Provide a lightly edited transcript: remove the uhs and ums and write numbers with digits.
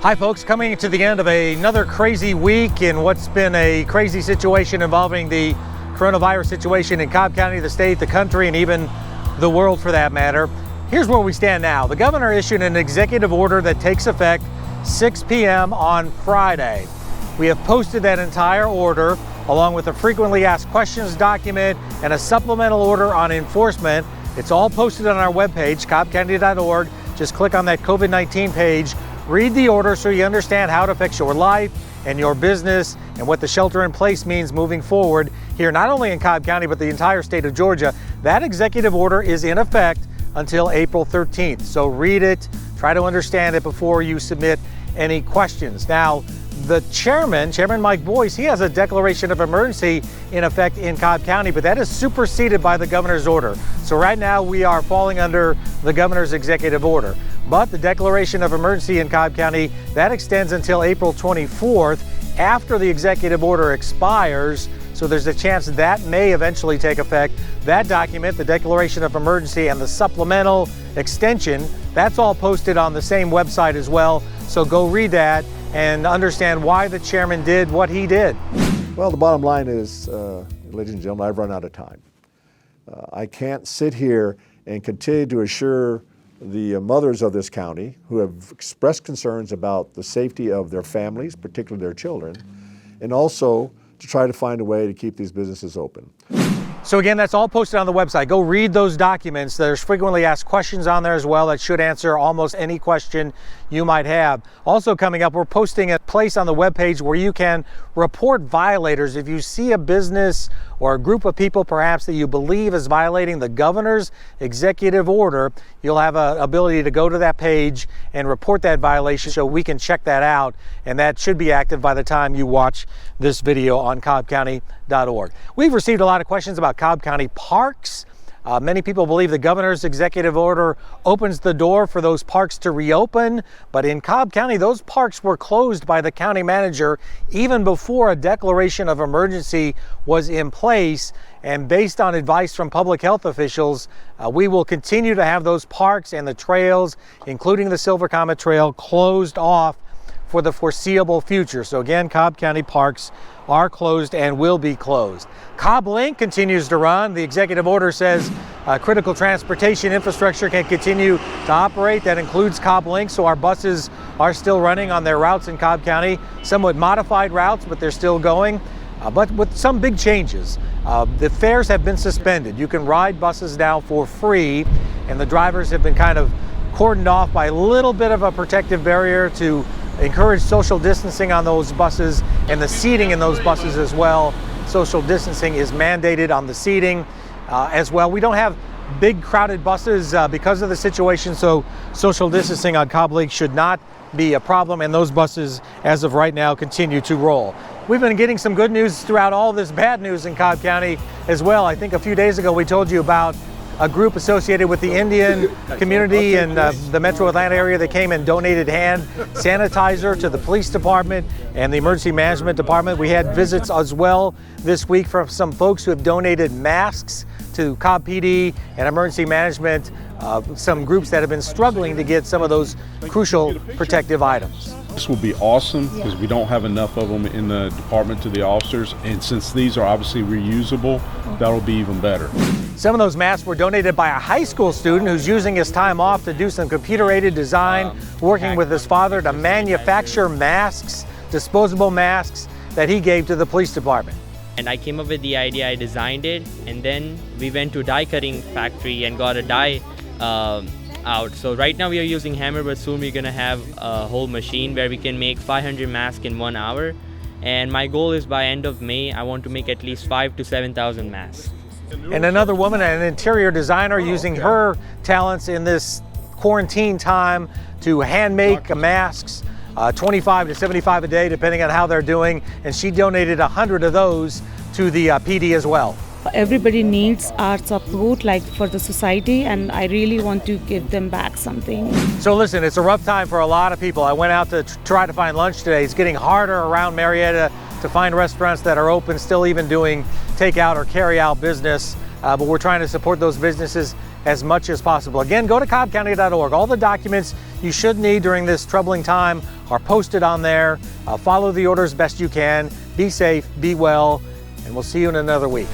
Hi folks, coming to the end of another crazy week in what's been a crazy situation involving the coronavirus situation in Cobb County, the state, the country, and even the world for that matter. Here's where we stand now. The governor issued an executive order that takes effect 6 p.m. on Friday. We have posted that entire order along with a frequently asked questions document and a supplemental order on enforcement. It's all posted on our webpage, cobbcounty.org. Just click on that COVID-19 page. Read the order so you understand how it affects your life and your business and what the shelter in place means moving forward here, not only in Cobb County, but the entire state of Georgia. That executive order is in effect until April 13th. So read it, try to understand it before you submit any questions. Now, the Chairman Mike Boyce, he has a declaration of emergency in effect in Cobb County, but that is superseded by the governor's order. So right now we are falling under the governor's executive order. But the declaration of emergency in Cobb County, that extends until April 24th after the executive order expires. So there's a chance that may eventually take effect. That document, the declaration of emergency and the supplemental extension, that's all posted on the same website as well. So go read that and understand why the chairman did what he did. Well, the bottom line is, ladies and gentlemen, I've run out of time. I can't sit here and continue to assure the mothers of this county who have expressed concerns about the safety of their families, particularly their children, and also to try to find a way to keep these businesses open. So again, that's all posted on the website. Go read those documents. There's frequently asked questions on there as well that should answer almost any question you might have. Also coming up, we're posting a place on the webpage where you can report violators. If you see a business or a group of people perhaps that you believe is violating the governor's executive order, you'll have an ability to go to that page and report that violation so we can check that out, and that should be active by the time you watch this video on cobbcounty.org. We've received a lot of questions about Cobb County parks. Many people believe the governor's executive order opens the door for those parks to reopen, but in Cobb County, those parks were closed by the county manager even before a declaration of emergency was in place. And based on advice from public health officials, we will continue to have those parks and the trails, including the Silver Comet Trail, closed off for the foreseeable future. So again, Cobb County parks are closed and will be closed. Cobb Link continues to run. The executive order says critical transportation infrastructure can continue to operate. That includes Cobb Link, so our buses are still running on their routes in Cobb County, somewhat modified routes, but they're still going, but with some big changes. The fares have been suspended. You can ride buses now for free, and the drivers have been kind of cordoned off by a little bit of a protective barrier to encourage social distancing on those buses and the seating in those buses as well. Social distancing is mandated on the seating as well. We don't have big crowded buses because of the situation, so social distancing on Cobb Link should not be a problem, and those buses as of right now continue to roll. We've been getting some good news throughout all this bad news in Cobb County as well. I think a few days ago we told you about a group associated with the Indian community in the metro Atlanta area that came and donated hand sanitizer to the police department and the emergency management department. We had visits as well this week from some folks who have donated masks to Cobb PD and emergency management, some groups that have been struggling to get some of those crucial protective items. This will be awesome because we don't have enough of them in the department to the officers, and since these are obviously reusable, that'll be even better. Some of those masks were donated by a high school student who's using his time off to do some computer-aided design, working with his father to manufacture masks, disposable masks that he gave to the police department. And I came up with the idea, I designed it, and then we went to a die cutting factory and got a die out. So right now we are using hammer, but soon we're gonna have a whole machine where we can make 500 masks in 1 hour. And my goal is by end of May, I want to make at least 5,000 to 7,000 masks. And another woman, an interior designer, using her talents in this quarantine time to hand make masks, 25 to 75 a day, depending on how they're doing. And she donated 100 of those to the PD as well. Everybody needs our support, like for the society, and I really want to give them back something. So listen, it's a rough time for a lot of people. I went out to try to find lunch today. It's getting harder around Marietta to find restaurants that are open, still even doing takeout or carry out business. But we're trying to support those businesses as much as possible. Again, go to cobbcounty.org. All the documents you should need during this troubling time are posted on there. Follow the orders best you can. Be safe, be well, and we'll see you in another week.